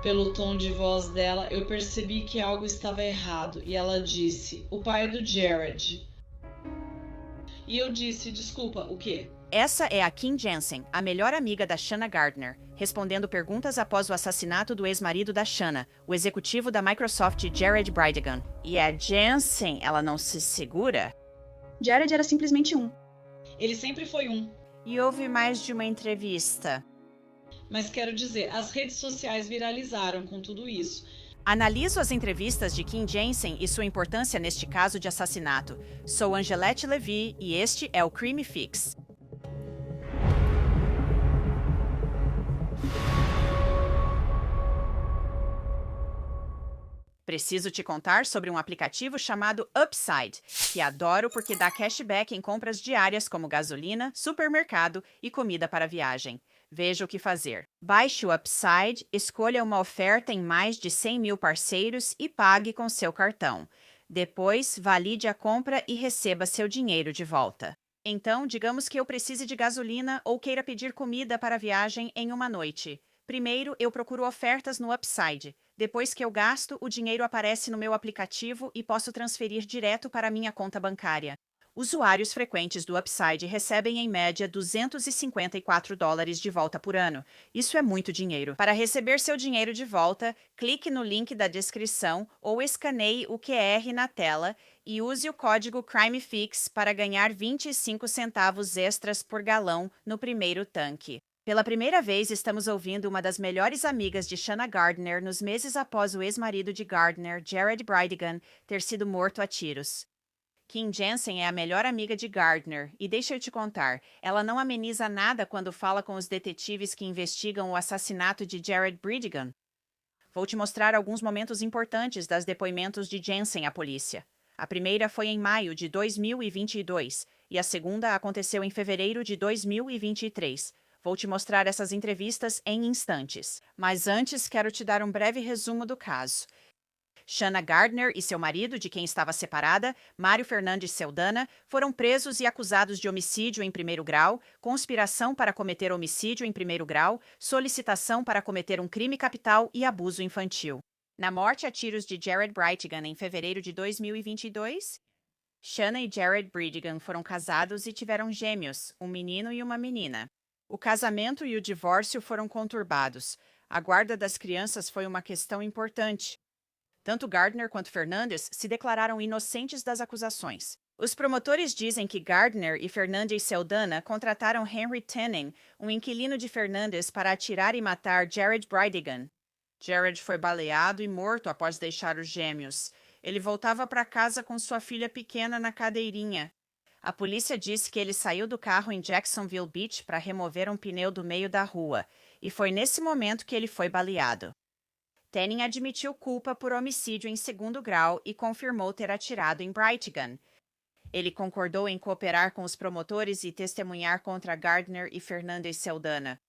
Pelo tom de voz dela, eu percebi que algo estava errado e ela disse: "O pai do Jared." E eu disse: "Desculpa, o quê?" Essa é a Kim Jensen, a melhor amiga da Shanna Gardner, respondendo perguntas após o assassinato do ex-marido da Shanna, o executivo da Microsoft Jared Bridegan. E a Jensen, ela não se segura? Jared era simplesmente um. Ele sempre foi um. E houve mais de uma entrevista. Mas quero dizer, as redes sociais viralizaram com tudo isso. Analiso as entrevistas de Kim Jensen e sua importância neste caso de assassinato. Sou Angelette Levy e este é o Crime Fix. Preciso te contar sobre um aplicativo chamado Upside, que adoro porque dá cashback em compras diárias como gasolina, supermercado e comida para viagem. Veja o que fazer. Baixe o Upside, escolha uma oferta em mais de 100 mil parceiros e pague com seu cartão. Depois, valide a compra e receba seu dinheiro de volta. Então, digamos que eu precise de gasolina ou queira pedir comida para a viagem em uma noite. Primeiro, eu procuro ofertas no Upside. Depois que eu gasto, o dinheiro aparece no meu aplicativo e posso transferir direto para a minha conta bancária. Usuários frequentes do Upside recebem em média $254 de volta por ano. Isso é muito dinheiro. Para receber seu dinheiro de volta, clique no link da descrição ou escaneie o QR na tela e use o código CrimeFix para ganhar 25 centavos extras por galão no primeiro tanque. Pela primeira vez, estamos ouvindo uma das melhores amigas de Shanna Gardner nos meses após o ex-marido de Gardner, Jared Bridegan, ter sido morto a tiros. Kim Jensen é a melhor amiga de Gardner, e deixa eu te contar, ela não ameniza nada quando fala com os detetives que investigam o assassinato de Jared Bridegan. Vou te mostrar alguns momentos importantes das depoimentos de Jensen à polícia. A primeira foi em maio de 2022 e a segunda aconteceu em fevereiro de 2023. Vou te mostrar essas entrevistas em instantes. Mas antes, quero te dar um breve resumo do caso. Shanna Gardner e seu marido, de quem estava separada, Mário Fernandes Celdana, foram presos e acusados de homicídio em primeiro grau, conspiração para cometer homicídio em primeiro grau, solicitação para cometer um crime capital e abuso infantil. Na morte a tiros de Jared Bridegan em fevereiro de 2022, Shanna e Jared Bridegan foram casados e tiveram gêmeos, um menino e uma menina. O casamento e o divórcio foram conturbados. A guarda das crianças foi uma questão importante. Tanto Gardner quanto Fernandes se declararam inocentes das acusações. Os promotores dizem que Gardner e Fernandes Celdana contrataram Henry Tenning, um inquilino de Fernandes, para atirar e matar Jared Bridegan. Jared foi baleado e morto após deixar os gêmeos. Ele voltava para casa com sua filha pequena na cadeirinha. A polícia disse que ele saiu do carro em Jacksonville Beach para remover um pneu do meio da rua, e foi nesse momento que ele foi baleado. Tenning admitiu culpa por homicídio em segundo grau e confirmou ter atirado em Bridegan. Ele concordou em cooperar com os promotores e testemunhar contra Gardner e Fernandes Celdana.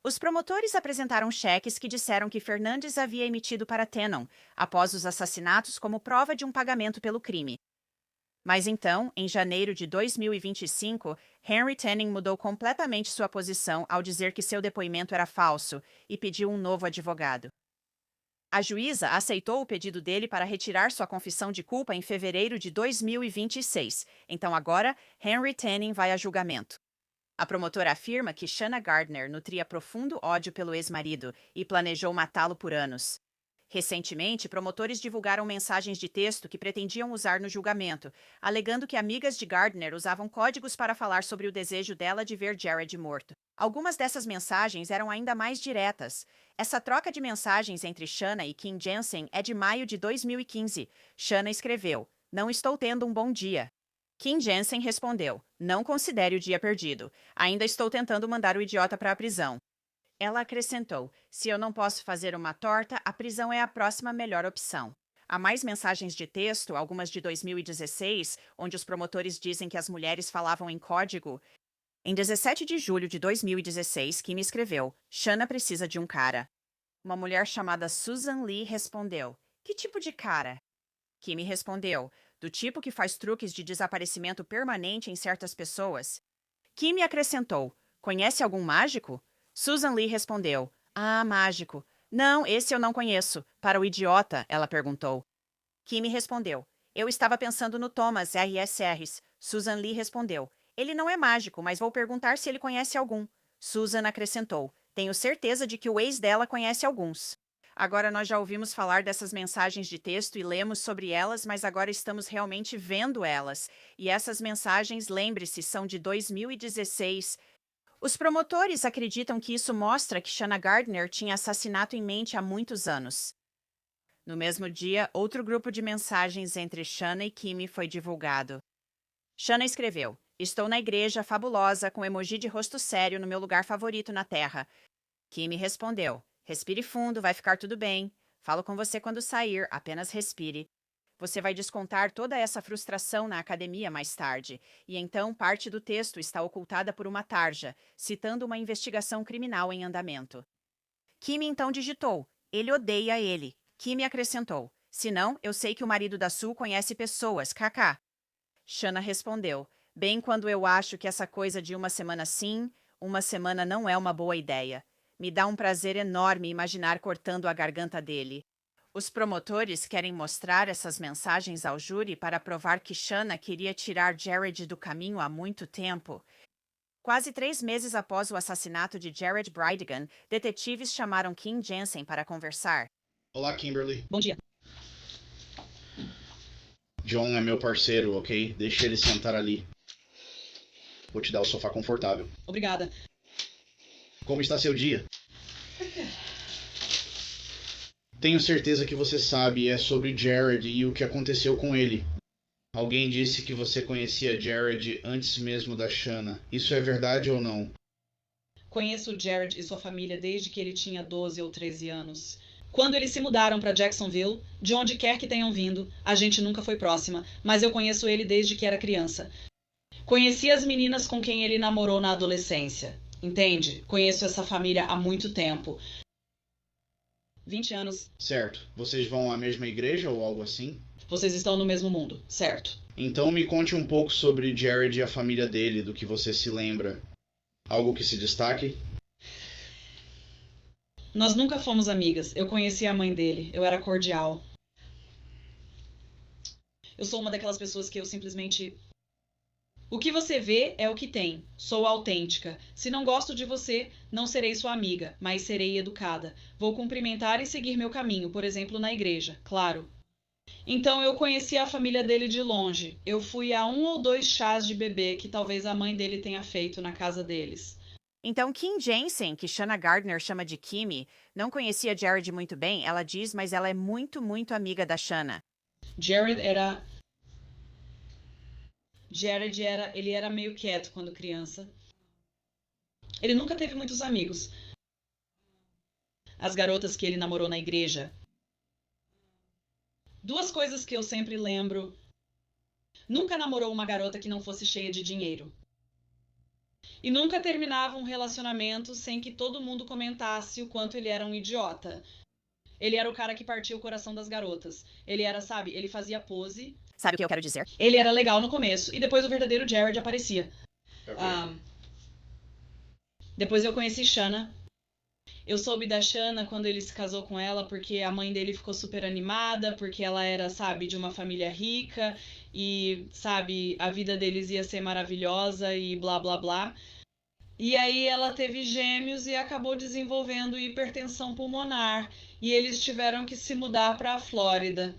Os promotores apresentaram cheques que disseram que Fernandes havia emitido para Tennon, após os assassinatos, como prova de um pagamento pelo crime. Mas então, em janeiro de 2025, Henry Tenning mudou completamente sua posição ao dizer que seu depoimento era falso e pediu um novo advogado. A juíza aceitou o pedido dele para retirar sua confissão de culpa em fevereiro de 2026. Então agora, Henry Tenning vai a julgamento. A promotora afirma que Shanna Gardner nutria profundo ódio pelo ex-marido e planejou matá-lo por anos. Recentemente, promotores divulgaram mensagens de texto que pretendiam usar no julgamento, alegando que amigas de Gardner usavam códigos para falar sobre o desejo dela de ver Jared morto. Algumas dessas mensagens eram ainda mais diretas. Essa troca de mensagens entre Shanna e Kim Jensen é de maio de 2015. Shanna escreveu: "Não estou tendo um bom dia." Kim Jensen respondeu: "Não considere o dia perdido. Ainda estou tentando mandar o idiota para a prisão." Ela acrescentou: "Se eu não posso fazer uma torta, a prisão é a próxima melhor opção." Há mais mensagens de texto, algumas de 2016, onde os promotores dizem que as mulheres falavam em código. Em 17 de julho de 2016, Kim escreveu: "Shanna precisa de um cara." Uma mulher chamada Susan Lee respondeu: "Que tipo de cara?" Kim respondeu: "Do tipo que faz truques de desaparecimento permanente em certas pessoas." Kim acrescentou: "Conhece algum mágico?" Susan Lee respondeu: "Ah, mágico. Não, esse eu não conheço. Para o idiota, ela perguntou. Kimi respondeu. Eu estava pensando no Thomas R.S. Harris. Susan Lee respondeu. Ele não é mágico, mas vou perguntar se ele conhece algum. Susan acrescentou. Tenho certeza de que o ex dela conhece alguns. Agora nós já ouvimos falar dessas mensagens de texto e lemos sobre elas, mas agora estamos realmente vendo elas. E essas mensagens, lembre-se, são de 2016. Os promotores acreditam que isso mostra que Shanna Gardner tinha assassinato em mente há muitos anos. No mesmo dia, outro grupo de mensagens entre Shanna e Kimi foi divulgado. Shanna escreveu: Estou na igreja fabulosa com emoji de rosto sério no meu lugar favorito na Terra. Kimi respondeu: Respire fundo, vai ficar tudo bem. Falo com você quando sair, apenas respire. Você vai descontar toda essa frustração na academia mais tarde, e então parte do texto está ocultada por uma tarja, citando uma investigação criminal em andamento. Kimi então digitou: Ele odeia ele. Kimi acrescentou: Se não, eu sei que o marido da Sue conhece pessoas, kkk. Shanna respondeu: Bem quando eu acho que essa coisa de uma semana sim, uma semana não é uma boa ideia. Me dá um prazer enorme imaginar cortando a garganta dele. Os promotores querem mostrar essas mensagens ao júri para provar que Shanna queria tirar Jared do caminho há muito tempo. Quase 3 meses após o assassinato de Jared Bridegan, detetives chamaram Kim Jensen para conversar. Olá, Kimberly. Bom dia. John é meu parceiro, ok? Deixa ele sentar ali. Vou te dar o sofá confortável. Obrigada. Como está seu dia? Tenho certeza que você sabe é sobre Jared e o que aconteceu com ele. Alguém disse que você conhecia Jared antes mesmo da Shanna. Isso é verdade ou não? Conheço o Jared e sua família desde que ele tinha 12 ou 13 anos. Quando eles se mudaram para Jacksonville, de onde quer que tenham vindo, a gente nunca foi próxima, mas eu conheço ele desde que era criança. Conheci as meninas com quem ele namorou na adolescência. Entende? Conheço essa família há muito tempo. 20 anos. Certo. Vocês vão à mesma igreja ou algo assim? Vocês estão no mesmo mundo, certo? Então me conte um pouco sobre Jared e a família dele, do que você se lembra. Algo que se destaque? Nós nunca fomos amigas. Eu conheci a mãe dele. Eu era cordial. Eu sou uma daquelas pessoas que eu simplesmente... O que você vê é o que tem. Sou autêntica. Se não gosto de você, não serei sua amiga, mas serei educada. Vou cumprimentar e seguir meu caminho, por exemplo, na igreja, claro. Então eu conheci a família dele de longe. Eu fui a 1 ou 2 chás de bebê que talvez a mãe dele tenha feito na casa deles. Então Kim Jensen, que Shanna Gardner chama de Kimi, não conhecia Jared muito bem, ela diz, mas ela é muito, muito amiga da Shanna. Ele era meio quieto quando criança. Ele nunca teve muitos amigos. As garotas que ele namorou na igreja. 2 coisas que eu sempre lembro. Nunca namorou uma garota que não fosse cheia de dinheiro. E nunca terminava um relacionamento sem que todo mundo comentasse o quanto ele era um idiota. Ele era o cara que partia o coração das garotas. Ele era, sabe, ele fazia pose. Sabe o que eu quero dizer? Ele era legal no começo e depois o verdadeiro Jared aparecia. Depois eu conheci Shanna. Eu soube da Shanna quando ele se casou com ela porque a mãe dele ficou super animada, porque ela era, sabe, de uma família rica e, sabe, a vida deles ia ser maravilhosa e blá blá blá. E aí ela teve gêmeos e acabou desenvolvendo hipertensão pulmonar e eles tiveram que se mudar para a Flórida.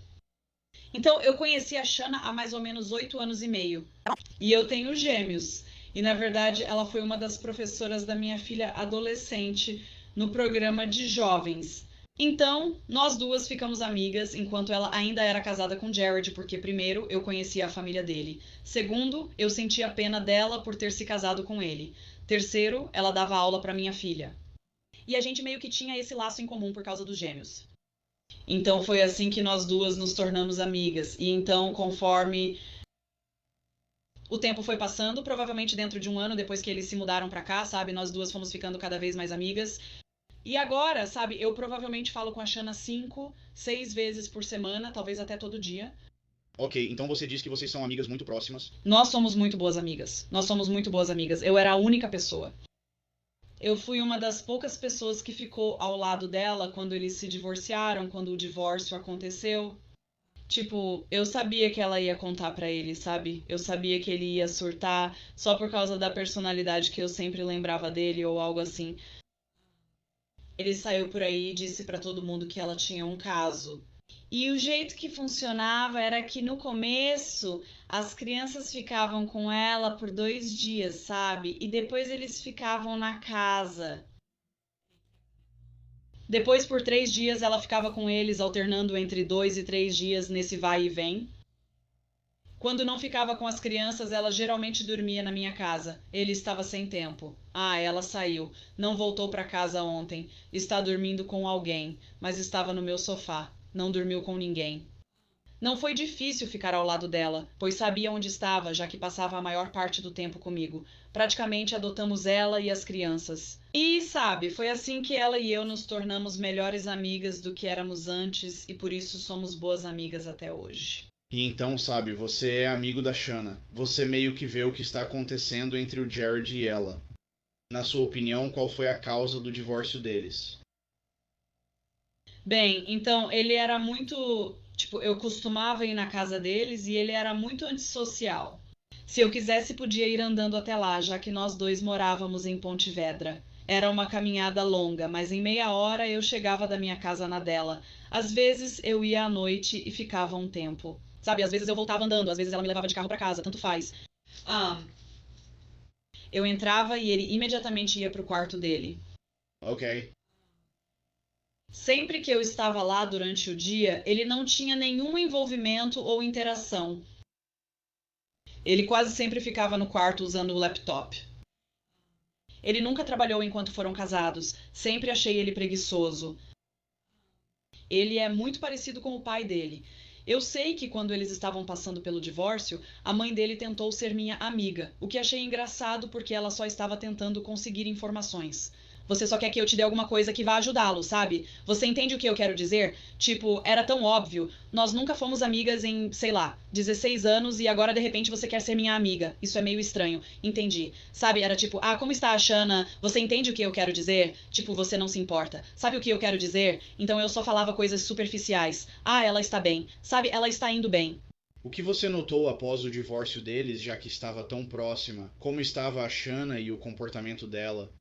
Então eu conheci a Shanna há mais ou menos 8 anos e meio. E eu tenho gêmeos. E na verdade ela foi uma das professoras da minha filha adolescente no programa de jovens. Então, nós duas ficamos amigas enquanto ela ainda era casada com Jared, porque primeiro, eu conhecia a família dele. Segundo, eu sentia pena dela por ter se casado com ele. Terceiro, ela dava aula para minha filha. E a gente meio que tinha esse laço em comum por causa dos gêmeos. Então foi assim que nós duas nos tornamos amigas. E então, conforme o tempo foi passando, provavelmente dentro de 1 ano depois que eles se mudaram para cá, sabe, nós duas fomos ficando cada vez mais amigas. E agora, sabe, eu provavelmente falo com a Shanna 5, 6 vezes por semana, talvez até todo dia. Ok, então você diz que vocês são amigas muito próximas. Nós somos muito boas amigas. Eu era a única pessoa. Eu fui uma das poucas pessoas que ficou ao lado dela quando eles se divorciaram, quando o divórcio aconteceu. Tipo, eu sabia que ela ia contar pra ele, sabe? Eu sabia que ele ia surtar só por causa da personalidade que eu sempre lembrava dele ou algo assim. Ele saiu por aí e disse pra todo mundo que ela tinha um caso. E o jeito que funcionava era que no começo as crianças ficavam com ela por 2 dias, sabe? E depois eles ficavam na casa. Depois, por 3 dias, ela ficava com eles, alternando entre 2 e 3 dias nesse vai e vem. Quando não ficava com as crianças, ela geralmente dormia na minha casa. Ele estava sem tempo. Ah, ela saiu. Não voltou para casa ontem. Está dormindo com alguém, mas estava no meu sofá. Não dormiu com ninguém. Não foi difícil ficar ao lado dela, pois sabia onde estava, já que passava a maior parte do tempo comigo. Praticamente adotamos ela e as crianças. E, sabe, foi assim que ela e eu nos tornamos melhores amigas do que éramos antes e por isso somos boas amigas até hoje. E então, sabe, você é amigo da Shanna. Você meio que vê o que está acontecendo entre o Jared e ela. Na sua opinião, qual foi a causa do divórcio deles? Bem, então ele era muito. Tipo, eu costumava ir na casa deles e ele era muito antissocial. Se eu quisesse, podia ir andando até lá, já que nós dois morávamos em Pontevedra. Era uma caminhada longa, mas em meia hora eu chegava da minha casa na dela. Às vezes eu ia à noite e ficava um tempo. Sabe, às vezes eu voltava andando, às vezes ela me levava de carro para casa, tanto faz. Eu entrava e ele imediatamente ia pro quarto dele. Ok. Sempre que eu estava lá durante o dia, ele não tinha nenhum envolvimento ou interação. Ele quase sempre ficava no quarto usando o laptop. Ele nunca trabalhou enquanto foram casados. Sempre achei ele preguiçoso. Ele é muito parecido com o pai dele. Eu sei que quando eles estavam passando pelo divórcio, a mãe dele tentou ser minha amiga, o que achei engraçado porque ela só estava tentando conseguir informações. Você só quer que eu te dê alguma coisa que vá ajudá-lo, sabe? Você entende o que eu quero dizer? Tipo, era tão óbvio. Nós nunca fomos amigas em, sei lá, 16 anos e agora de repente você quer ser minha amiga. Isso é meio estranho. Entendi. Sabe, era tipo, ah, como está a Shanna? Você entende o que eu quero dizer? Tipo, você não se importa. Sabe o que eu quero dizer? Então eu só falava coisas superficiais. Ah, ela está bem. Sabe, ela está indo bem. O que você notou após o divórcio deles, já que estava tão próxima? Como estava a Shanna e o comportamento dela?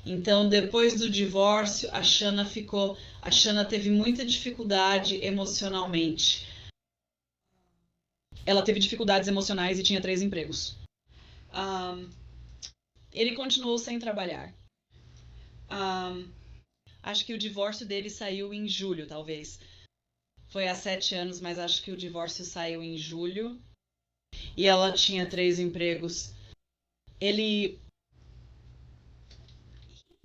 Então, depois do divórcio, a Shanna teve muita dificuldade emocionalmente. Ela teve dificuldades emocionais e tinha 3 empregos. Ele continuou sem trabalhar. Acho que o divórcio dele saiu em julho, talvez. Foi há 7 anos, mas acho que o divórcio saiu em julho. E ela tinha 3 empregos. Ele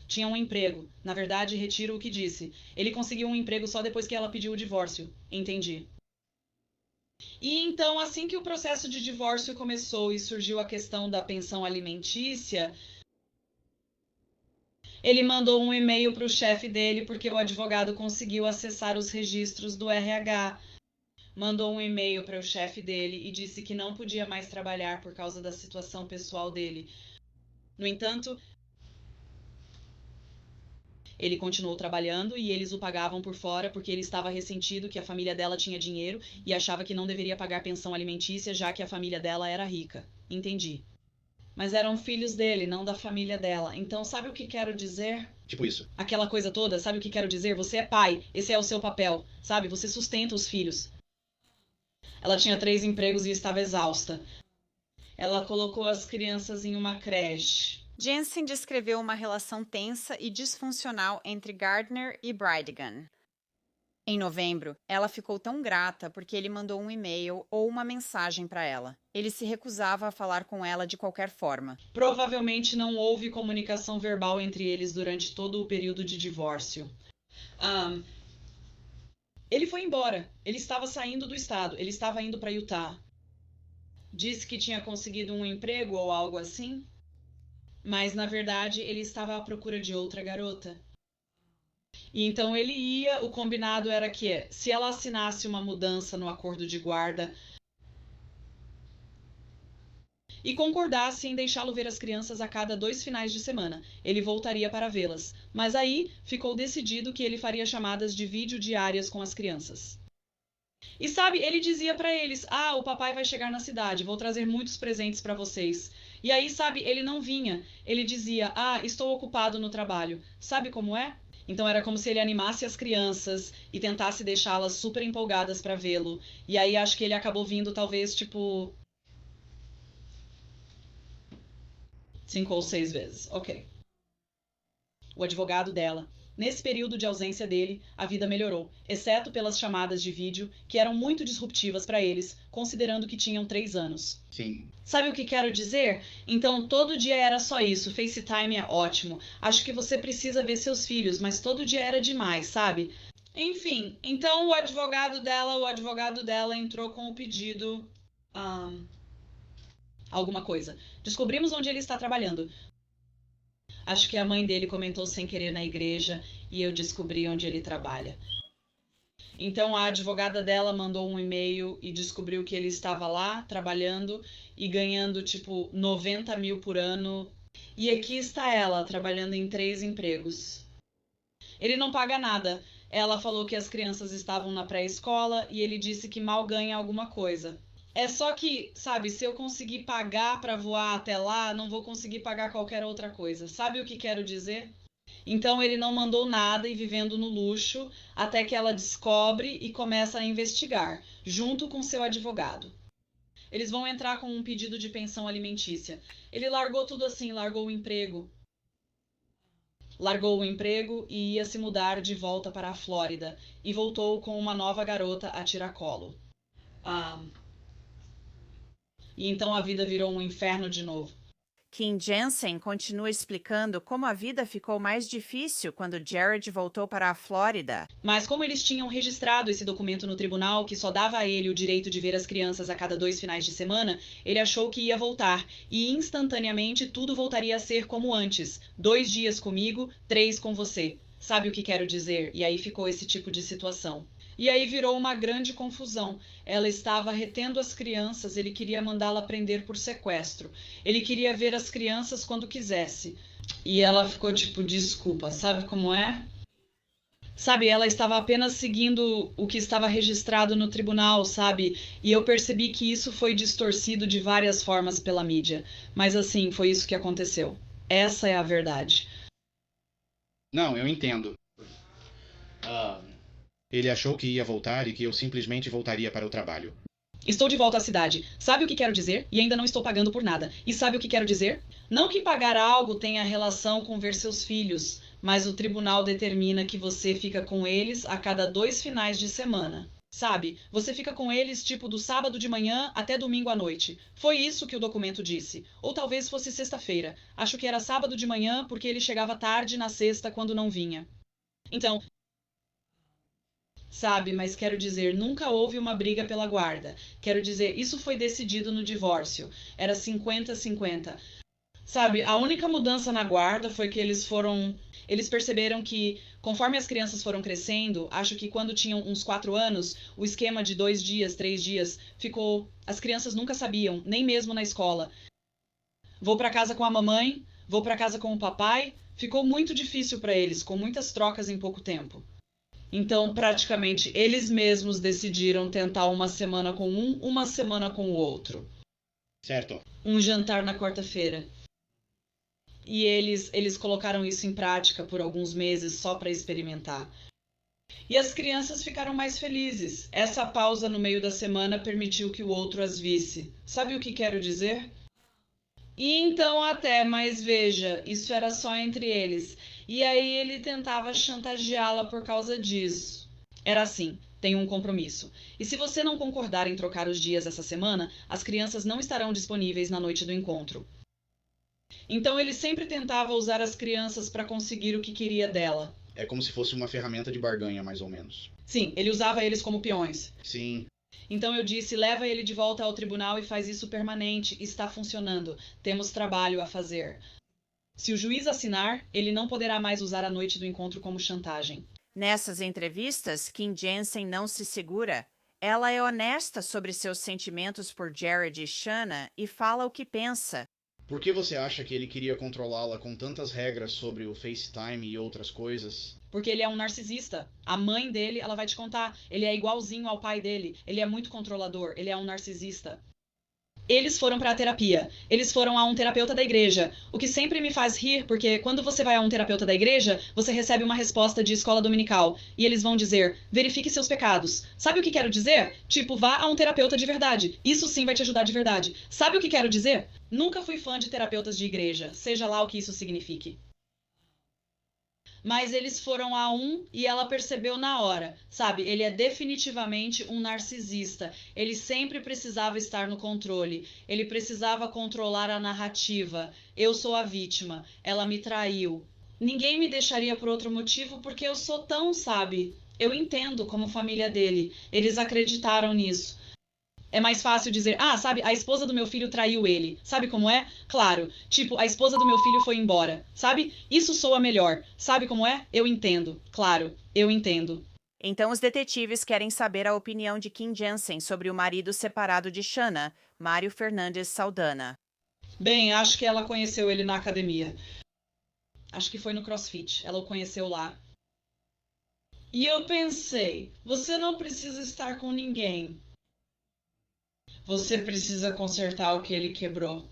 tinha um emprego. Na verdade, retiro o que disse. Ele conseguiu um emprego só depois que ela pediu o divórcio. Entendi. E então, assim que o processo de divórcio começou e surgiu a questão da pensão alimentícia, ele mandou um e-mail para o chefe dele porque o advogado conseguiu acessar os registros do RH. Mandou um e-mail para o chefe dele e disse que não podia mais trabalhar por causa da situação pessoal dele. No entanto, ele continuou trabalhando e eles o pagavam por fora porque ele estava ressentido que a família dela tinha dinheiro e achava que não deveria pagar pensão alimentícia já que a família dela era rica. Entendi. Mas eram filhos dele, não da família dela. Então, sabe o que quero dizer? Tipo isso. Aquela coisa toda, sabe o que quero dizer? Você é pai, esse é o seu papel, sabe? Você sustenta os filhos. Ela tinha 3 empregos e estava exausta. Ela colocou as crianças em uma creche. Jensen descreveu uma relação tensa e disfuncional entre Gardner e Bridegan. Em novembro, ela ficou tão grata porque ele mandou um e-mail ou uma mensagem para ela. Ele se recusava a falar com ela de qualquer forma. Provavelmente não houve comunicação verbal entre eles durante todo o período de divórcio. Ele foi embora. Ele estava saindo do estado. Ele estava indo para Utah. Disse que tinha conseguido um emprego ou algo assim. Mas, na verdade, ele estava à procura de outra garota. E então ele ia, o combinado era que, se ela assinasse uma mudança no acordo de guarda, e concordasse em deixá-lo ver as crianças a cada 2 finais de semana. Ele voltaria para vê-las, mas aí ficou decidido que ele faria chamadas de vídeo diárias com as crianças. E sabe, ele dizia para eles: "Ah, o papai vai chegar na cidade, vou trazer muitos presentes para vocês." E aí, sabe, ele não vinha. Ele dizia: "Ah, estou ocupado no trabalho." Sabe como é? Então era como se ele animasse as crianças e tentasse deixá-las super empolgadas para vê-lo. E aí acho que ele acabou vindo talvez tipo 5 ou 6 vezes. Ok. O advogado dela. Nesse período de ausência dele, a vida melhorou, exceto pelas chamadas de vídeo, que eram muito disruptivas para eles, considerando que tinham 3 anos. Sim. Sabe o que quero dizer? Então, todo dia era só isso. FaceTime é ótimo. Acho que você precisa ver seus filhos, mas todo dia era demais, sabe? Enfim, então o advogado dela entrou com o pedido... alguma coisa. Descobrimos onde ele está trabalhando. Acho que a mãe dele comentou sem querer na igreja e eu descobri onde ele trabalha. Então a advogada dela mandou um e-mail e descobriu que ele estava lá trabalhando e ganhando tipo 90 mil por ano. E aqui está ela trabalhando em 3 empregos. Ele não paga nada. Ela falou que as crianças estavam na pré-escola e ele disse que mal ganha alguma coisa. É só que, sabe, se eu conseguir pagar para voar até lá, não vou conseguir pagar qualquer outra coisa. Sabe o que quero dizer? Então ele não mandou nada e vivendo no luxo, até que ela descobre e começa a investigar, junto com seu advogado. Eles vão entrar com um pedido de pensão alimentícia. Ele largou tudo assim, largou o emprego. Largou o emprego e ia se mudar de volta para a Flórida. E voltou com uma nova garota a tiracolo. E então a vida virou um inferno de novo. Kim Jensen continua explicando como a vida ficou mais difícil quando Jared voltou para a Flórida. Mas como eles tinham registrado esse documento no tribunal que só dava a ele o direito de ver as crianças a cada 2 finais de semana, ele achou que ia voltar. E instantaneamente tudo voltaria a ser como antes. 2 dias comigo, 3 com você. Sabe o que quero dizer? E aí ficou esse tipo de situação. E aí virou uma grande confusão. Ela estava retendo as crianças, ele queria mandá-la prender por sequestro. Ele queria ver as crianças quando quisesse. E ela ficou tipo, desculpa, sabe como é? Sabe, ela estava apenas seguindo o que estava registrado no tribunal, sabe? E eu percebi que isso foi distorcido de várias formas pela mídia. Mas assim, foi isso que aconteceu. Essa é a verdade. Não, eu entendo. Ele achou que ia voltar e que eu simplesmente voltaria para o trabalho. Estou de volta à cidade. Sabe o que quero dizer? E ainda não estou pagando por nada. E sabe o que quero dizer? Não que pagar algo tenha relação com ver seus filhos, mas o tribunal determina que você fica com eles a cada 2 finais de semana. Sabe, você fica com eles tipo do sábado de manhã até domingo à noite. Foi isso que o documento disse. Ou talvez fosse sexta-feira. Acho que era sábado de manhã porque ele chegava tarde na sexta quando não vinha. Então... Sabe, mas quero dizer, nunca houve uma briga pela guarda. Quero dizer, isso foi decidido no divórcio. Era 50-50. Sabe, a única mudança na guarda foi que eles perceberam que, conforme as crianças foram crescendo, acho que quando tinham uns 4 anos, o esquema de 2 dias, 3 dias, ficou... As crianças nunca sabiam, nem mesmo na escola. Vou para casa com a mamãe, vou para casa com o papai. Ficou muito difícil para eles, com muitas trocas em pouco tempo. Então, praticamente, eles mesmos decidiram tentar uma semana com um, uma semana com o outro. Certo. Um jantar na quarta-feira. E eles colocaram isso em prática por alguns meses só para experimentar. E as crianças ficaram mais felizes. Essa pausa no meio da semana permitiu que o outro as visse. Sabe o que quero dizer? E então até, mas veja, isso era só entre eles. E aí ele tentava chantageá-la por causa disso. Era assim, tem um compromisso. E se você não concordar em trocar os dias essa semana, as crianças não estarão disponíveis na noite do encontro. Então ele sempre tentava usar as crianças para conseguir o que queria dela. É como se fosse uma ferramenta de barganha, mais ou menos. Sim, ele usava eles como peões. Sim. Então eu disse, leva ele de volta ao tribunal e faz isso permanente. Está funcionando. Temos trabalho a fazer. Se o juiz assinar, ele não poderá mais usar a noite do encontro como chantagem. Nessas entrevistas, Kim Jensen não se segura. Ela é honesta sobre seus sentimentos por Jared e Shanna e fala o que pensa. Por que você acha que ele queria controlá-la com tantas regras sobre o FaceTime e outras coisas? Porque ele é um narcisista. A mãe dele, ela vai te contar. Ele é igualzinho ao pai dele. Ele é muito controlador. Ele é um narcisista. Eles foram para a terapia. Eles foram a um terapeuta da igreja. O que sempre me faz rir, porque quando você vai a um terapeuta da igreja, você recebe uma resposta de escola dominical. E eles vão dizer, verifique seus pecados. Sabe o que quero dizer? Tipo, vá a um terapeuta de verdade. Isso sim vai te ajudar de verdade. Sabe o que quero dizer? Nunca fui fã de terapeutas de igreja, seja lá o que isso signifique. Mas eles foram a um e ela percebeu na hora, sabe? Ele é definitivamente um narcisista. Ele sempre precisava estar no controle. Ele precisava controlar a narrativa. Eu sou a vítima. Ela me traiu. Ninguém me deixaria por outro motivo porque eu sou tão, sabe? Eu entendo como família dele. Eles acreditaram nisso. É mais fácil dizer, sabe, a esposa do meu filho traiu ele. Sabe como é? Claro, tipo, a esposa do meu filho foi embora. Sabe? Isso soa melhor. Sabe como é? Eu entendo. Claro, eu entendo. Então os detetives querem saber a opinião de Kim Jansen sobre o marido separado de Shanna, Mário Fernandes Saldana. Bem, acho que ela conheceu ele na academia. Acho que foi no CrossFit. Ela o conheceu lá. E eu pensei, você não precisa estar com ninguém. Você precisa consertar o que ele quebrou.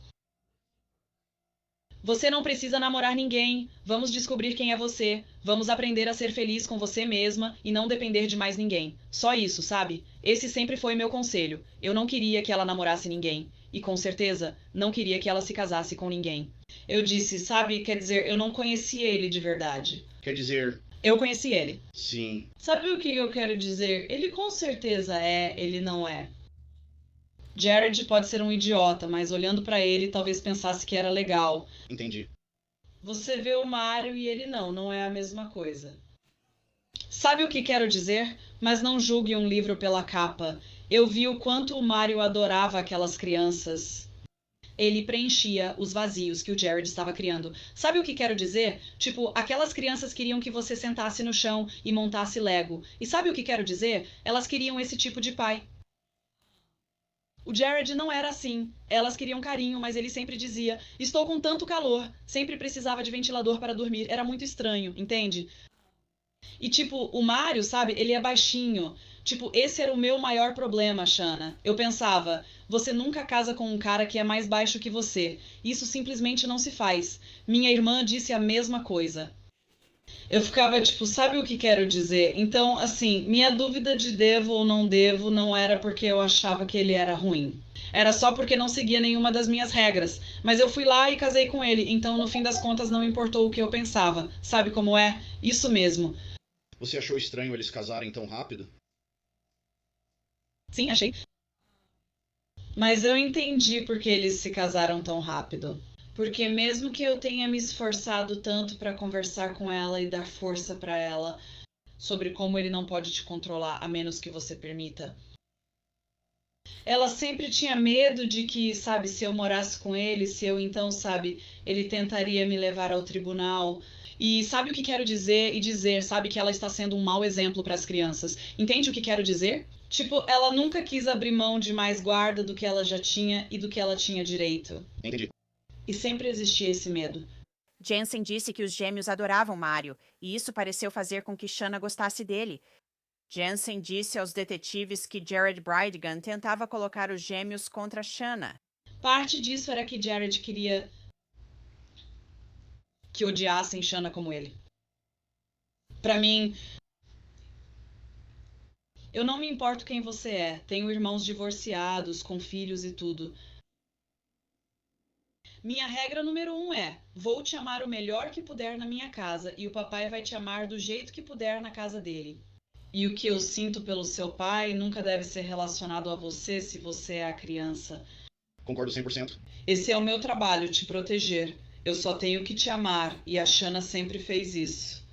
Você não precisa namorar ninguém. Vamos descobrir quem é você. Vamos aprender a ser feliz com você mesma e não depender de mais ninguém. Só isso, sabe? Esse sempre foi meu conselho. Eu não queria que ela namorasse ninguém. E com certeza, não queria que ela se casasse com ninguém. Eu disse, sabe, quer dizer, eu não conheci ele de verdade. Quer dizer... Eu conheci ele. Sim. Sabe o que eu quero dizer? Ele com certeza é, ele não é. Jared pode ser um idiota, mas olhando pra ele, talvez pensasse que era legal. Entendi. Você vê o Mário e ele não é a mesma coisa. Sabe o que quero dizer? Mas não julgue um livro pela capa. Eu vi o quanto o Mário adorava aquelas crianças. Ele preenchia os vazios que o Jared estava criando. Sabe o que quero dizer? Tipo, aquelas crianças queriam que você sentasse no chão e montasse Lego. E sabe o que quero dizer? Elas queriam esse tipo de pai. O Jared não era assim. Elas queriam carinho, mas ele sempre dizia, estou com tanto calor. Sempre precisava de ventilador para dormir. Era muito estranho, entende? E tipo, o Mário, sabe, ele é baixinho. Tipo, esse era o meu maior problema, Shanna. Eu pensava, você nunca casa com um cara que é mais baixo que você. Isso simplesmente não se faz. Minha irmã disse a mesma coisa. Eu ficava tipo, sabe o que quero dizer? Então, assim, minha dúvida de devo ou não devo não era porque eu achava que ele era ruim. Era só porque não seguia nenhuma das minhas regras. Mas eu fui lá e casei com ele, então no fim das contas não importou o que eu pensava. Sabe como é? Isso mesmo. Você achou estranho eles casarem tão rápido? Sim, achei. Mas eu entendi por que eles se casaram tão rápido. Porque mesmo que eu tenha me esforçado tanto para conversar com ela e dar força para ela sobre como ele não pode te controlar a menos que você permita, ela sempre tinha medo de que, sabe, se eu morasse com ele, se eu então, sabe, ele tentaria me levar ao tribunal. E sabe o que quero dizer e dizer, sabe, que ela está sendo um mau exemplo para as crianças. Entende o que quero dizer? Tipo, ela nunca quis abrir mão de mais guarda do que ela já tinha e do que ela tinha direito. Entendi. E sempre existia esse medo. Jansen disse que os gêmeos adoravam Mário, e isso pareceu fazer com que Shanna gostasse dele. Jansen disse aos detetives que Jared Bridegan tentava colocar os gêmeos contra Shanna. Parte disso era que Jared queria que odiassem Shanna como ele. Pra mim, eu não me importo quem você é. Tenho irmãos divorciados, com filhos e tudo. Minha regra número 1 é, vou te amar o melhor que puder na minha casa e o papai vai te amar do jeito que puder na casa dele. E o que eu sinto pelo seu pai nunca deve ser relacionado a você se você é a criança. Concordo 100%. Esse é o meu trabalho, te proteger. Eu só tenho que te amar e a Shanna sempre fez isso.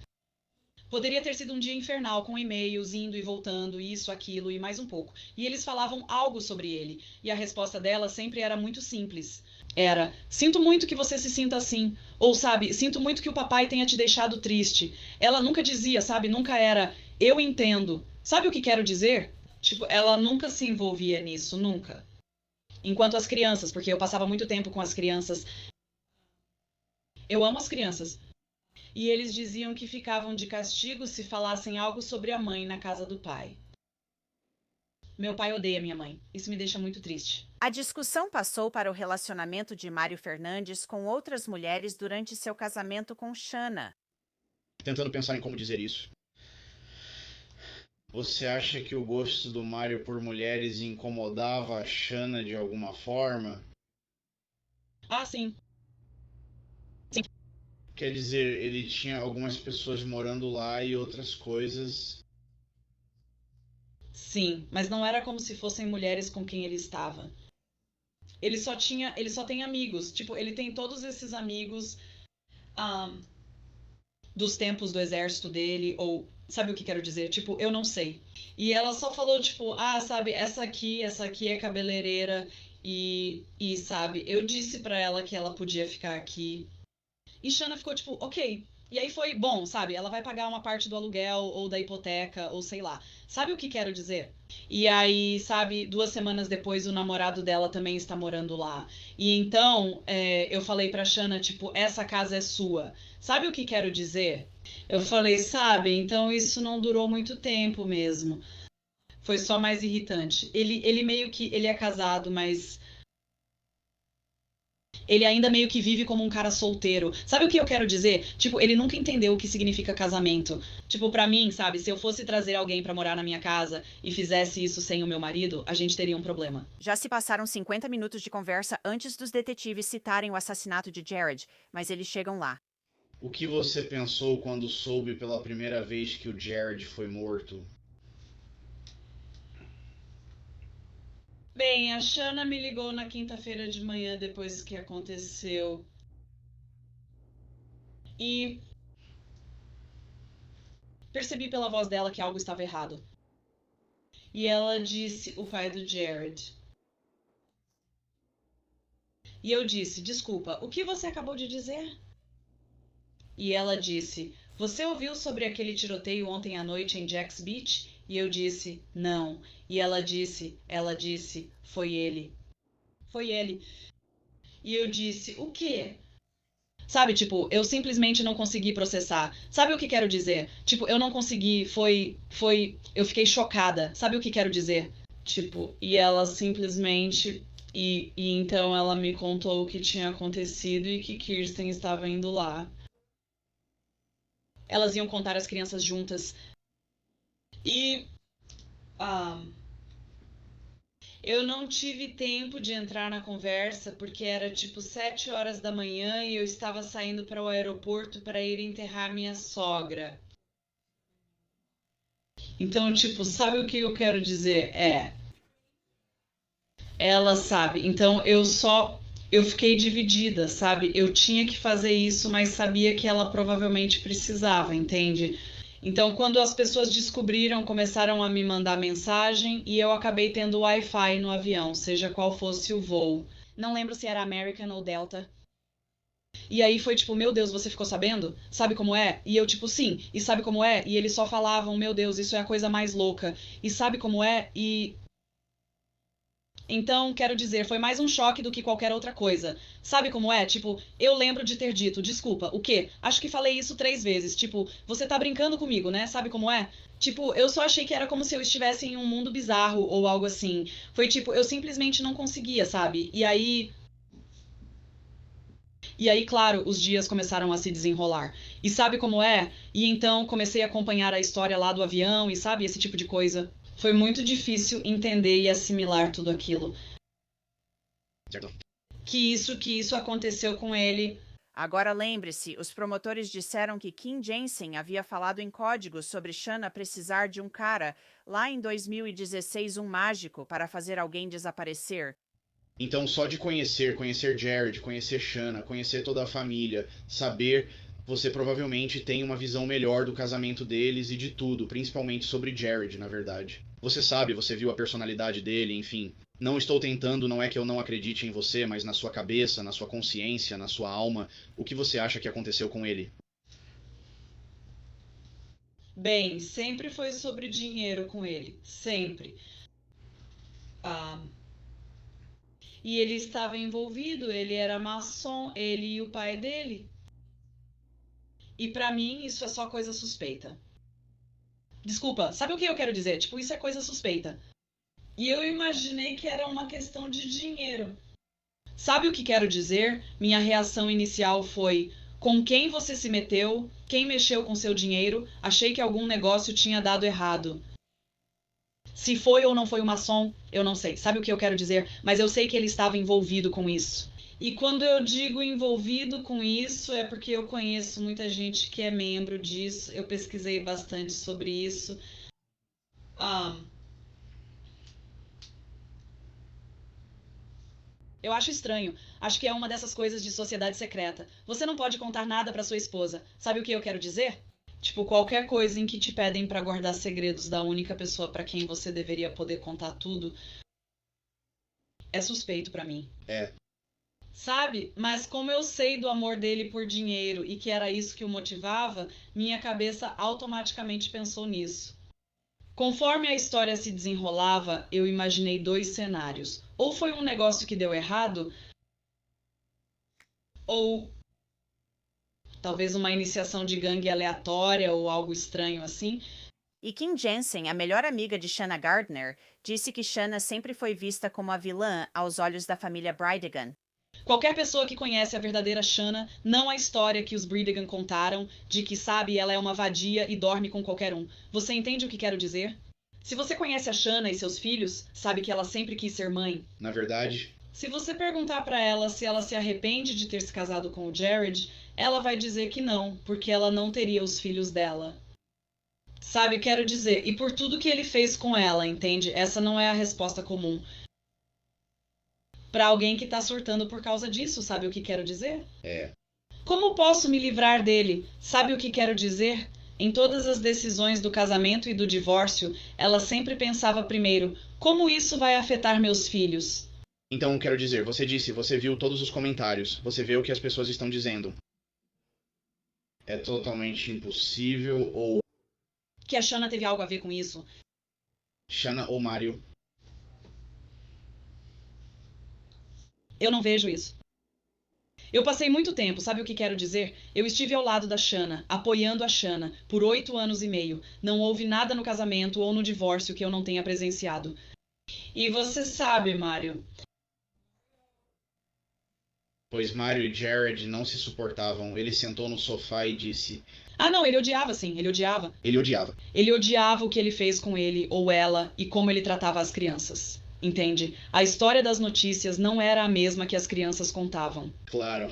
Poderia ter sido um dia infernal, com e-mails, indo e voltando, isso, aquilo e mais um pouco. E eles falavam algo sobre ele. E a resposta dela sempre era muito simples. Era, sinto muito que você se sinta assim. Ou, sabe, sinto muito que o papai tenha te deixado triste. Ela nunca dizia, sabe, nunca era, eu entendo. Sabe o que quero dizer? Tipo, ela nunca se envolvia nisso, nunca. Enquanto as crianças, porque eu passava muito tempo com as crianças. Eu amo as crianças. E eles diziam que ficavam de castigo se falassem algo sobre a mãe na casa do pai. Meu pai odeia minha mãe. Isso me deixa muito triste. A discussão passou para o relacionamento de Mário Fernandes com outras mulheres durante seu casamento com Shanna. Tentando pensar em como dizer isso. Você acha que o gosto do Mário por mulheres incomodava a Shanna de alguma forma? Ah, sim. Quer dizer, ele tinha algumas pessoas morando lá e outras coisas. Sim, mas não era como se fossem mulheres com quem ele estava. Ele só tem amigos. Tipo, ele tem todos esses amigos dos tempos do exército dele, ou sabe o que quero dizer? Tipo, eu não sei. E ela só falou, tipo, sabe, essa aqui é cabeleireira e sabe, eu disse pra ela que ela podia ficar aqui. E Shanna ficou tipo, ok. E aí foi bom, sabe? Ela vai pagar uma parte do aluguel ou da hipoteca ou sei lá. Sabe o que quero dizer? E aí, sabe, 2 semanas depois o namorado dela também está morando lá. E então eu falei pra Shanna, tipo, essa casa é sua. Sabe o que quero dizer? Eu falei, sabe, então isso não durou muito tempo mesmo. Foi só mais irritante. Ele meio que. Ele é casado, mas ele ainda meio que vive como um cara solteiro. Sabe o que eu quero dizer? Tipo, ele nunca entendeu o que significa casamento. Tipo, pra mim, sabe, se eu fosse trazer alguém pra morar na minha casa e fizesse isso sem o meu marido, a gente teria um problema. Já se passaram 50 minutos de conversa antes dos detetives citarem o assassinato de Jared, mas eles chegam lá. O que você pensou quando soube pela primeira vez que o Jared foi morto? Bem, a Shanna me ligou na quinta-feira de manhã depois que aconteceu. E percebi pela voz dela que algo estava errado. E ela disse o pai do Jared. E eu disse, desculpa, o que você acabou de dizer? E ela disse, você ouviu sobre aquele tiroteio ontem à noite em Jack's Beach? E eu disse, não. E ela disse, foi ele. Foi ele. E eu disse, o quê? Sabe, tipo, eu simplesmente não consegui processar. Sabe o que quero dizer? Tipo, eu não consegui, eu fiquei chocada. Sabe o que quero dizer? Tipo, e ela simplesmente, e então ela me contou o que tinha acontecido e que Kirsten estava indo lá. Elas iam contar as crianças juntas. E eu não tive tempo de entrar na conversa porque era tipo 7 horas da manhã e eu estava saindo para o aeroporto para ir enterrar minha sogra. Então, tipo, sabe o que eu quero dizer? Ela sabe. Então eu fiquei dividida, sabe? Eu tinha que fazer isso, mas sabia que ela provavelmente precisava, entende? Então, quando as pessoas descobriram, começaram a me mandar mensagem e eu acabei tendo Wi-Fi no avião, seja qual fosse o voo. Não lembro se era American ou Delta. E aí foi tipo, meu Deus, você ficou sabendo? Sabe como é? E eu tipo, sim. E sabe como é? E eles só falavam, meu Deus, isso é a coisa mais louca. E sabe como é? E então, quero dizer, foi mais um choque do que qualquer outra coisa. Sabe como é? Tipo, eu lembro de ter dito, desculpa, o quê? Acho que falei isso 3 vezes. Tipo, você tá brincando comigo, né? Sabe como é? Tipo, eu só achei que era como se eu estivesse em um mundo bizarro ou algo assim. Foi tipo, eu simplesmente não conseguia, sabe? E aí, claro, os dias começaram a se desenrolar. E sabe como é? E então comecei a acompanhar a história lá do avião e sabe, esse tipo de coisa. Foi muito difícil entender e assimilar tudo aquilo. Certo. Que isso aconteceu com ele. Agora lembre-se, os promotores disseram que Kim Jensen havia falado em código sobre Shanna precisar de um cara, lá em 2016, um mágico, para fazer alguém desaparecer. Então, só de conhecer Jared, conhecer Shanna, conhecer toda a família, saber, você provavelmente tem uma visão melhor do casamento deles e de tudo, principalmente sobre Jared, na verdade. Você sabe, você viu a personalidade dele, enfim. Não estou tentando, não é que eu não acredite em você, mas na sua cabeça, na sua consciência, na sua alma, o que você acha que aconteceu com ele? Bem, sempre foi sobre dinheiro com ele. Sempre. Ah, e ele estava envolvido, ele era maçom, ele e o pai dele. E pra mim, isso é só coisa suspeita. Desculpa, sabe o que eu quero dizer? Tipo, isso é coisa suspeita. E eu imaginei que era uma questão de dinheiro. Sabe o que quero dizer? Minha reação inicial foi: com quem você se meteu? Quem mexeu com seu dinheiro? Achei que algum negócio tinha dado errado. Se foi ou não foi o maçom, eu não sei. Sabe o que eu quero dizer? Mas eu sei que ele estava envolvido com isso. E quando eu digo envolvido com isso, é porque eu conheço muita gente que é membro disso. Eu pesquisei bastante sobre isso. Eu acho estranho. Acho que é uma dessas coisas de sociedade secreta. Você não pode contar nada pra sua esposa. Sabe o que eu quero dizer? Tipo, qualquer coisa em que te pedem pra guardar segredos da única pessoa pra quem você deveria poder contar tudo é suspeito pra mim. É. Sabe? Mas como eu sei do amor dele por dinheiro e que era isso que o motivava, minha cabeça automaticamente pensou nisso. Conforme a história se desenrolava, eu imaginei dois cenários. Ou foi um negócio que deu errado, ou talvez uma iniciação de gangue aleatória ou algo estranho assim. E Kim Jensen, a melhor amiga de Shanna Gardner, disse que Shanna sempre foi vista como a vilã aos olhos da família Bridegan. Qualquer pessoa que conhece a verdadeira Shanna, não a história que os Bridegan contaram, de que sabe ela é uma vadia e dorme com qualquer um. Você entende o que quero dizer? Se você conhece a Shanna e seus filhos, sabe que ela sempre quis ser mãe. Na verdade, Se você perguntar pra ela se ela se arrepende de ter se casado com o Jared, ela vai dizer que não, porque ela não teria os filhos dela. Sabe, quero dizer, e por tudo que ele fez com ela, entende? Essa não é a resposta comum. Pra alguém que tá surtando por causa disso, sabe o que quero dizer? é. Como posso me livrar dele? Sabe o que quero dizer? Em todas as decisões do casamento e do divórcio, ela sempre pensava primeiro: como isso vai afetar meus filhos? Então, quero dizer, você disse, você viu todos os comentários, você vê o que as pessoas estão dizendo. É totalmente impossível, ou Que a Shanna teve algo a ver com isso. Shanna ou Mario. Eu não vejo isso. Eu passei muito tempo, sabe o que quero dizer? Eu estive ao lado da Shanna, apoiando a Shanna, por 8 anos e meio. Não houve nada no casamento ou no divórcio que eu não tenha presenciado. E você sabe, Mario, Pois Mario e Jared não se suportavam. Ele sentou no sofá e disse... ah, não, ele odiava, sim, ele odiava. Ele odiava. Ele odiava o que ele fez com ele ou ela e como ele tratava as crianças. Entende? A história das notícias não era a mesma que as crianças contavam. Claro.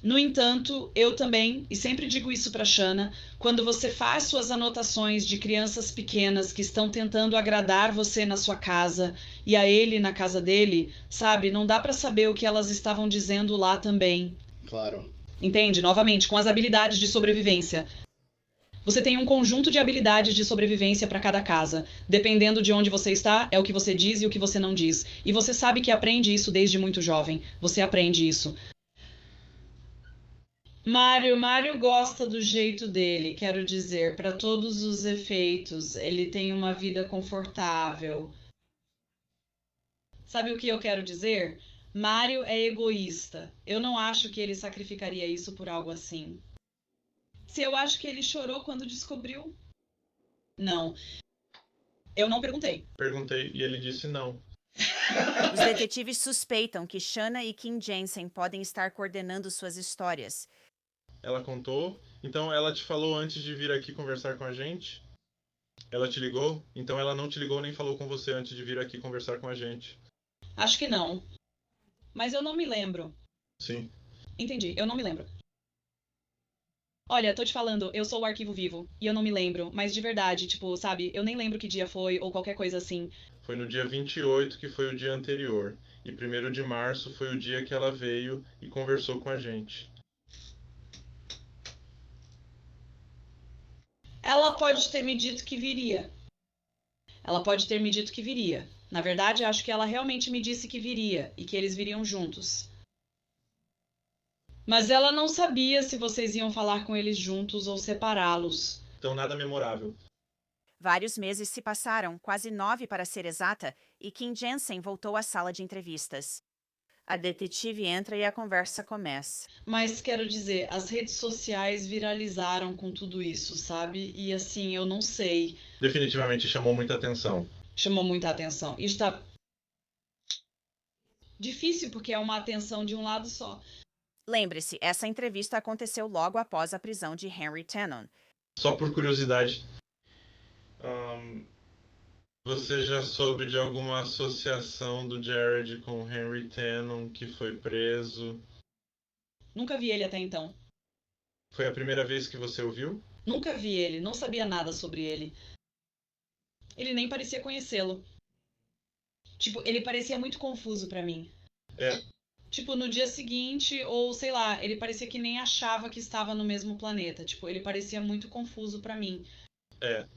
No entanto, eu também, e sempre digo isso para Shanna, quando você faz suas anotações de crianças pequenas que estão tentando agradar você na sua casa e a ele na casa dele, sabe, não dá para saber o que elas estavam dizendo lá também. Claro. Entende? Novamente, com as habilidades de sobrevivência. Você tem um conjunto de habilidades de sobrevivência para cada casa. Dependendo de onde você está, é o que você diz e o que você não diz. E você sabe que aprende isso desde muito jovem. Você aprende isso. Mario gosta do jeito dele, quero dizer, para todos os efeitos. Ele tem uma vida confortável. Sabe o que eu quero dizer? Mario é egoísta. Eu não acho que ele sacrificaria isso por algo assim. Se eu acho que ele chorou quando descobriu? Não. Eu não perguntei. Perguntei e ele disse não. Os detetives suspeitam que Shanna e Kim Jensen podem estar coordenando suas histórias. Ela contou. Então ela te falou antes de vir aqui conversar com a gente? Ela te ligou? Então ela não te ligou nem falou com você antes de vir aqui conversar com a gente. Acho que não. Mas eu não me lembro. Sim. Entendi, eu não me lembro. Olha, tô te falando, eu sou o arquivo vivo. E eu não me lembro. Mas de verdade, tipo, sabe? Eu nem lembro que dia foi ou qualquer coisa assim. Foi no dia 28 que foi o dia anterior. E 1º de março foi o dia que ela veio e conversou com a gente. Ela pode ter me dito que viria. Ela pode ter me dito que viria. Na verdade, acho que ela realmente me disse que viria e que eles viriam juntos. Mas ela não sabia se vocês iam falar com eles juntos ou separá-los. então nada memorável. Vários meses se passaram, quase 9 para ser exata, e Kim Jensen voltou à sala de entrevistas. A detetive entra e a conversa começa. Mas quero dizer, as redes sociais viralizaram com tudo isso, sabe? E assim, eu não sei. Definitivamente chamou muita atenção. Chamou muita atenção. Isso tá difícil porque é uma atenção de um lado só. Lembre-se, essa entrevista aconteceu logo após a prisão de Henry Tannen. Só por curiosidade, você já soube de alguma associação do Jared com Henry Tannen que foi preso? Nunca vi ele até então. Foi a primeira vez que você o viu? Nunca vi ele, não sabia nada sobre ele. Ele nem parecia conhecê-lo. Tipo, ele parecia muito confuso pra mim. É. Tipo, no dia seguinte, ou sei lá, ele parecia que nem achava que estava no mesmo planeta. Tipo, ele parecia muito confuso pra mim. É.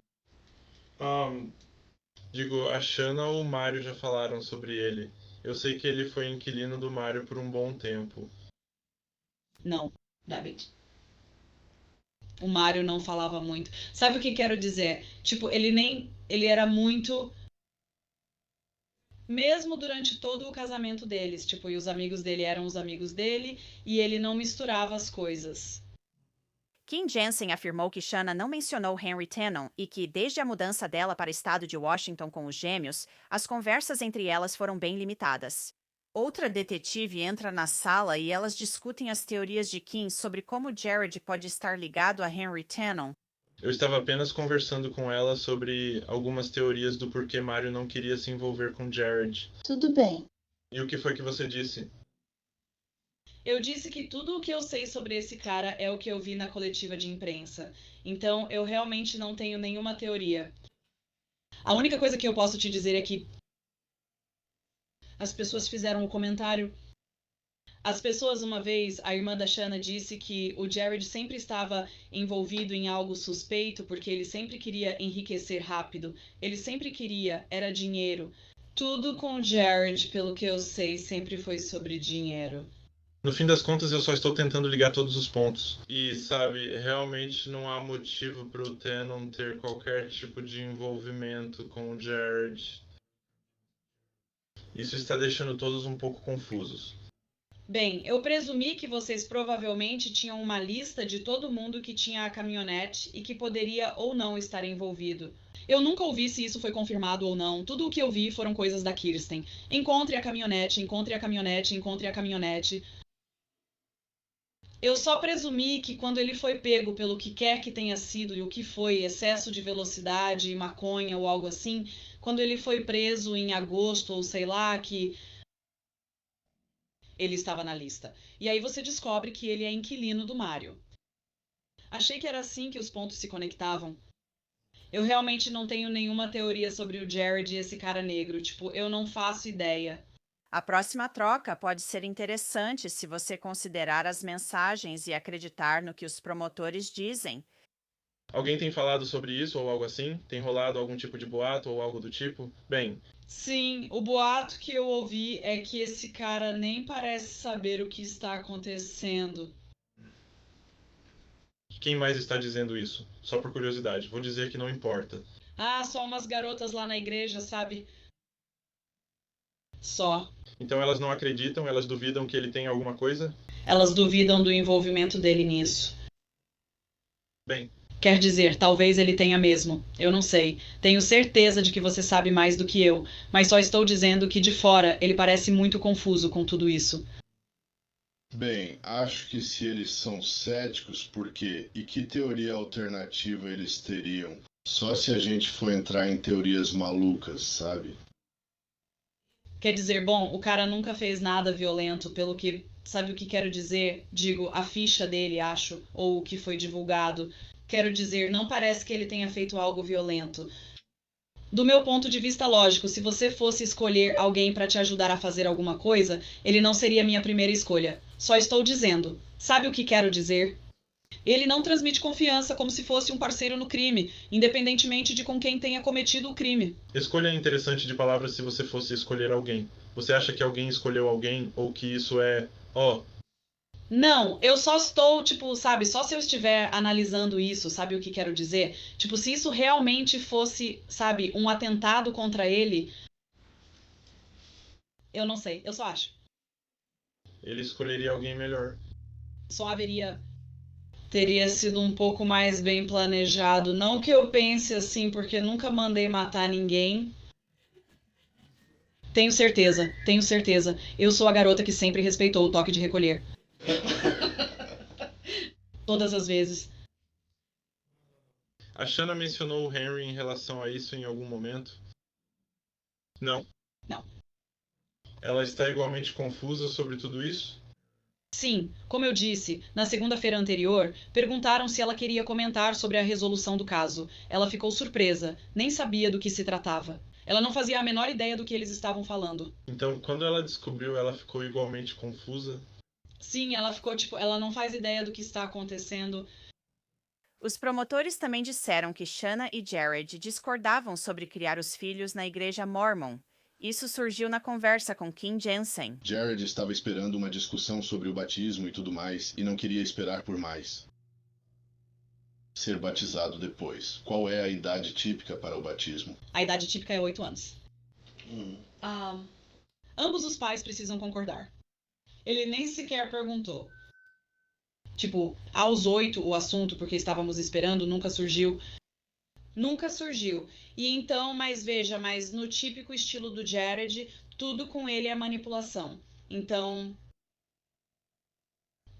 Digo, a Shanna ou o Mario já falaram sobre ele. Eu sei que ele foi inquilino do Mario por um bom tempo. Não, David. O Mario não falava muito. Sabe o que quero dizer? Tipo, ele era muito... Mesmo durante todo o casamento deles, tipo, e os amigos dele eram os amigos dele, e ele não misturava as coisas. Kim Jensen afirmou que Shanna não mencionou Henry Tannen e que, desde a mudança dela para o estado de Washington com os gêmeos, as conversas entre elas foram bem limitadas. Outra detetive entra na sala e elas discutem as teorias de Kim sobre como Jared pode estar ligado a Henry Tannen. Eu estava apenas conversando com ela sobre algumas teorias do porquê Mario não queria se envolver com Jared. Tudo bem. E o que foi que você disse? Eu disse que tudo o que eu sei sobre esse cara é o que eu vi na coletiva de imprensa. Então, eu realmente não tenho nenhuma teoria. A única coisa que eu posso te dizer é que as pessoas fizeram um comentário. As pessoas, uma vez, a irmã da Shanna disse que o Jared sempre estava envolvido em algo suspeito porque ele sempre queria enriquecer rápido. Ele sempre queria, era dinheiro. Tudo com o Jared, pelo que eu sei, sempre foi sobre dinheiro. No fim das contas, eu só estou tentando ligar todos os pontos. E, sabe, realmente não há motivo para o Tannen ter qualquer tipo de envolvimento com o Jared. Isso está deixando todos um pouco confusos. Bem, eu presumi que vocês provavelmente tinham uma lista de todo mundo que tinha a caminhonete e que poderia ou não estar envolvido. Eu nunca ouvi se isso foi confirmado ou não. Tudo o que eu vi foram coisas da Kirsten. Encontre a caminhonete, encontre a caminhonete, encontre a caminhonete. Eu só presumi que quando ele foi pego pelo que quer que tenha sido e o que foi, excesso de velocidade, maconha ou algo assim, quando ele foi preso em agosto ou sei lá, que ele estava na lista. E aí você descobre que ele é inquilino do Mario. Achei que era assim que os pontos se conectavam. Eu realmente não tenho nenhuma teoria sobre o Jared e esse cara negro. Tipo, eu não faço ideia. A próxima troca pode ser interessante se você considerar as mensagens e acreditar no que os promotores dizem. Alguém tem falado sobre isso ou algo assim? Tem rolado algum tipo de boato ou algo do tipo? Bem, Sim, o boato que eu ouvi é que esse cara nem parece saber o que está acontecendo. quem mais está dizendo isso? Só por curiosidade. Vou dizer que não importa. Ah, só umas garotas lá na igreja, sabe? Só. Então elas não acreditam, elas duvidam que ele tem alguma coisa? Elas duvidam do envolvimento dele nisso. Bem, Quer dizer, talvez ele tenha mesmo. Eu não sei. Tenho certeza de que você sabe mais do que eu, mas só estou dizendo que de fora ele parece muito confuso com tudo isso. Bem, acho que se eles são céticos, por quê? E que teoria alternativa eles teriam? Só se a gente for entrar em teorias malucas, sabe? Quer dizer, bom, o cara nunca fez nada violento, pelo que... Sabe o que quero dizer? Digo, a ficha dele, acho, ou o que foi divulgado. Quero dizer, não parece que ele tenha feito algo violento. Do meu ponto de vista lógico, se você fosse escolher alguém para te ajudar a fazer alguma coisa, ele não seria minha primeira escolha. Só estou dizendo. Sabe o que quero dizer? Ele não transmite confiança como se fosse um parceiro no crime, independentemente de com quem tenha cometido o crime. escolha interessante de palavras se você fosse escolher alguém. Você acha que alguém escolheu alguém ou que isso é... Não, eu só estou, tipo, sabe, só se eu estiver analisando isso, sabe o que quero dizer? Tipo, se isso realmente fosse, sabe, um atentado contra ele, eu não sei, eu só acho. Ele escolheria alguém melhor. Só teria sido um pouco mais bem planejado. Não que eu pense assim, porque nunca mandei matar ninguém. Tenho certeza, tenho certeza. Eu sou a garota que sempre respeitou o toque de recolher. Todas as vezes. A Shanna mencionou o Henry em relação a isso em algum momento? Não. Não. Ela está igualmente confusa sobre tudo isso? Sim, como eu disse, na segunda-feira anterior, perguntaram se ela queria comentar sobre a resolução do caso. Ela ficou surpresa, nem sabia do que se tratava. Ela não fazia a menor ideia do que eles estavam falando. Então, quando ela descobriu, ela ficou igualmente confusa? Sim, ela ficou tipo, ela não faz ideia do que está acontecendo. Os promotores também disseram que Shanna e Jared discordavam sobre criar os filhos na igreja Mormon. Isso surgiu na conversa com Kim Jensen. Jared estava esperando uma discussão sobre o batismo e tudo mais, e não queria esperar por mais. Ser batizado depois. Qual é a idade típica para o batismo? A idade típica é 8 anos. Ambos os pais precisam concordar. Ele nem sequer perguntou. Tipo, aos 8 o assunto, porque estávamos esperando, nunca surgiu. Nunca surgiu. E então, mas veja, mas no típico estilo do Jared, tudo com ele é manipulação. Então,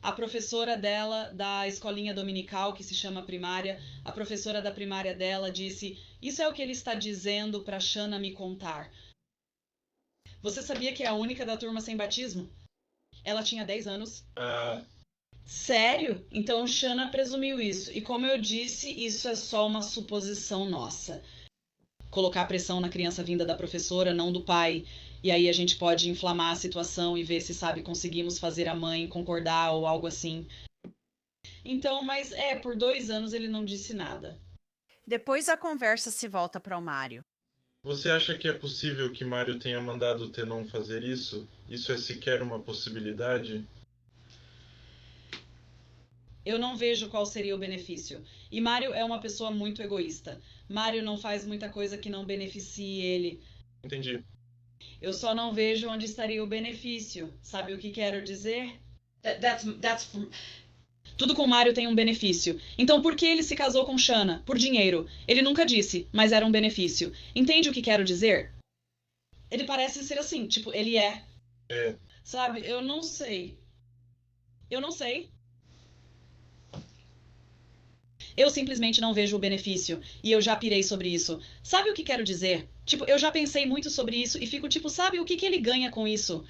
a professora dela, da escolinha dominical, que se chama primária, a professora da primária dela disse: isso é o que ele está dizendo para Shanna me contar. Você sabia que é a única da turma sem batismo? Ela tinha 10 anos. Sério? Então Shanna presumiu isso. E como eu disse, isso é só uma suposição nossa. Colocar pressão na criança vinda da professora, não do pai. E aí a gente pode inflamar a situação e ver se, sabe, conseguimos fazer a mãe concordar ou algo assim. Então, mas por 2 anos ele não disse nada. Depois a conversa se volta para o Mário. Você acha que é possível que Mário tenha mandado o Tenon fazer isso? Isso é sequer uma possibilidade? Eu não vejo qual seria o benefício. E Mário é uma pessoa muito egoísta. Mário não faz muita coisa que não beneficie ele. Entendi. Eu só não vejo onde estaria o benefício. Sabe o que quero dizer? Tudo com Mário tem um benefício. Então por que ele se casou com Shanna? Por dinheiro. Ele nunca disse, mas era um benefício. Entende o que quero dizer? Ele parece ser assim, tipo, ele é. Sabe, eu não sei. Eu não sei. Eu simplesmente não vejo o benefício. E eu já pirei sobre isso. Sabe o que quero dizer? Tipo, eu já pensei muito sobre isso e fico tipo, sabe o que ele ganha com isso?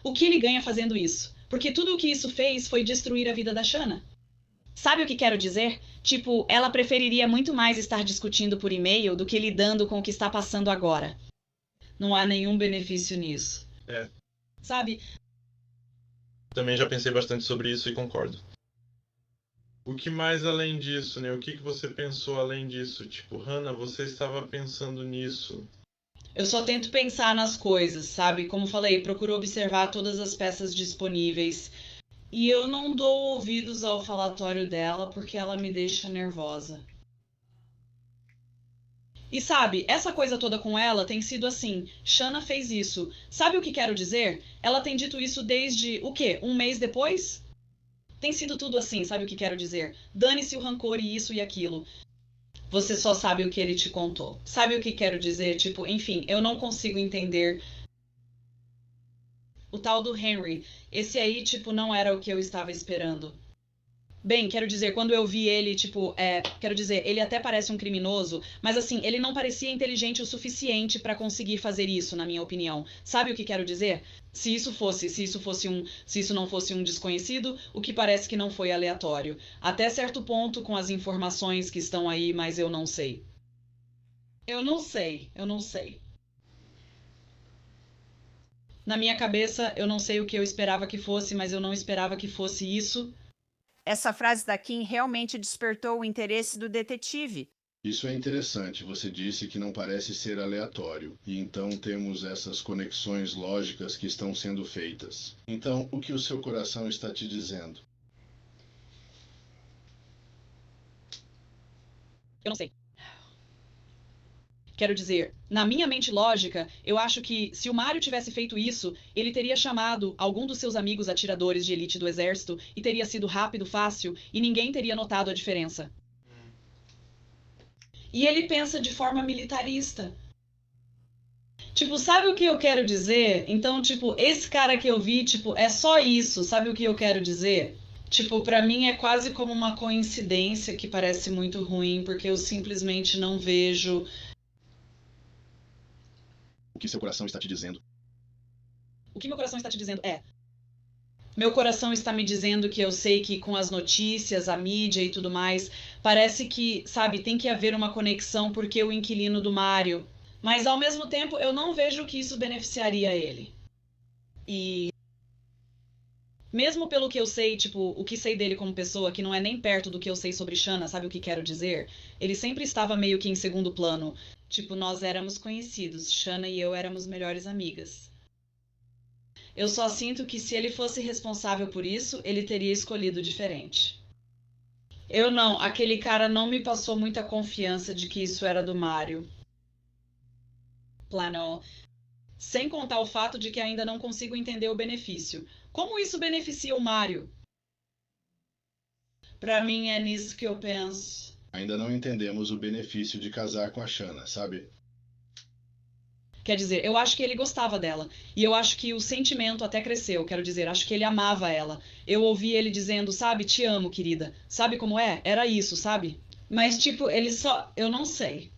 O que ele ganha fazendo isso? Porque tudo o que isso fez foi destruir a vida da Shanna. Sabe o que quero dizer? Tipo, ela preferiria muito mais estar discutindo por e-mail do que lidando com o que está passando agora. Não há nenhum benefício nisso. Sabe? Também já pensei bastante sobre isso e concordo. O que mais além disso, né? O que você pensou além disso? Tipo, Hannah, você estava pensando nisso. Eu só tento pensar nas coisas, sabe? Como falei, procuro observar todas as peças disponíveis. E eu não dou ouvidos ao falatório dela porque ela me deixa nervosa. E sabe, essa coisa toda com ela tem sido assim. Shanna fez isso. Sabe o que quero dizer? Ela tem dito isso desde, o quê? 1 mês depois? Tem sido tudo assim, sabe o que quero dizer? Dane-se o rancor e isso e aquilo. Você só sabe o que ele te contou. Sabe o que quero dizer? Tipo, enfim, eu não consigo entender. O tal do Henry. Esse aí, tipo, não era o que eu estava esperando. Bem, quero dizer, quando eu vi ele, tipo, quero dizer, ele até parece um criminoso, mas assim, ele não parecia inteligente o suficiente pra conseguir fazer isso, na minha opinião. Sabe o que quero dizer? Se isso não fosse um desconhecido, o que parece que não foi aleatório. Até certo ponto com as informações que estão aí, mas eu não sei. Eu não sei. Na minha cabeça, eu não sei o que eu esperava que fosse, mas eu não esperava que fosse isso. Essa frase da Kim realmente despertou o interesse do detetive. Isso é interessante. Você disse que não parece ser aleatório, e então temos essas conexões lógicas que estão sendo feitas. Então, o que o seu coração está te dizendo? Eu não sei. Quero dizer, na minha mente lógica, eu acho que se o Mario tivesse feito isso, ele teria chamado algum dos seus amigos atiradores de elite do exército e teria sido rápido, fácil, e ninguém teria notado a diferença. E ele pensa de forma militarista. Tipo, sabe o que eu quero dizer? Então, tipo, esse cara que eu vi, tipo, é só isso, sabe o que eu quero dizer? Tipo, pra mim é quase como uma coincidência que parece muito ruim, porque eu simplesmente não vejo. O que seu coração está te dizendo? O que meu coração está te dizendo é. Meu coração está me dizendo que eu sei que com as notícias, a mídia e tudo mais, parece que, sabe, tem que haver uma conexão porque o inquilino do Mario. Mas ao mesmo tempo eu não vejo que isso beneficiaria ele. E mesmo pelo que eu sei, tipo, o que sei dele como pessoa, que não é nem perto do que eu sei sobre Shanna, sabe o que quero dizer? Ele sempre estava meio que em segundo plano. Tipo, nós éramos conhecidos, Shanna e eu éramos melhores amigas. Eu só sinto que se ele fosse responsável por isso, ele teria escolhido diferente. Eu não, aquele cara não me passou muita confiança de que isso era do Mario. Plano. Sem contar o fato de que ainda não consigo entender o benefício. Como isso beneficia o Mario? Pra mim é nisso que eu penso. Ainda não entendemos o benefício de casar com a Shanna, sabe? Quer dizer, eu acho que ele gostava dela. E eu acho que o sentimento até cresceu. Quero dizer, acho que ele amava ela. Eu ouvi ele dizendo, sabe, te amo, querida. Sabe como é? Era isso, sabe? Mas, tipo, ele só... Eu não sei.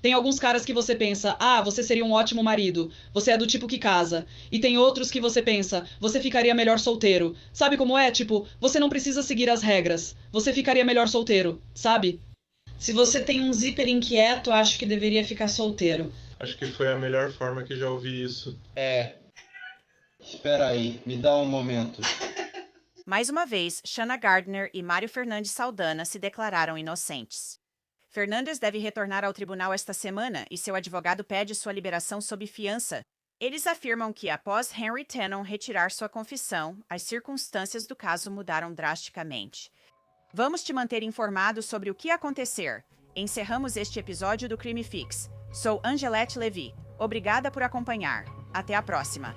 Tem alguns caras que você pensa, ah, você seria um ótimo marido. Você é do tipo que casa. E tem outros que você pensa, você ficaria melhor solteiro. Sabe como é? Tipo, você não precisa seguir as regras. Você ficaria melhor solteiro, sabe? Se você tem um zíper inquieto, acho que deveria ficar solteiro. Acho que foi a melhor forma que já ouvi isso. Espera aí, me dá um momento. Mais uma vez, Shanna Gardner e Mário Fernandes Saldana se declararam inocentes. Fernandes deve retornar ao tribunal esta semana e seu advogado pede sua liberação sob fiança. Eles afirmam que, após Henry Tannen retirar sua confissão, as circunstâncias do caso mudaram drasticamente. Vamos te manter informado sobre o que acontecer. Encerramos este episódio do Crime Fix. Sou Angelette Levy. Obrigada por acompanhar. Até a próxima.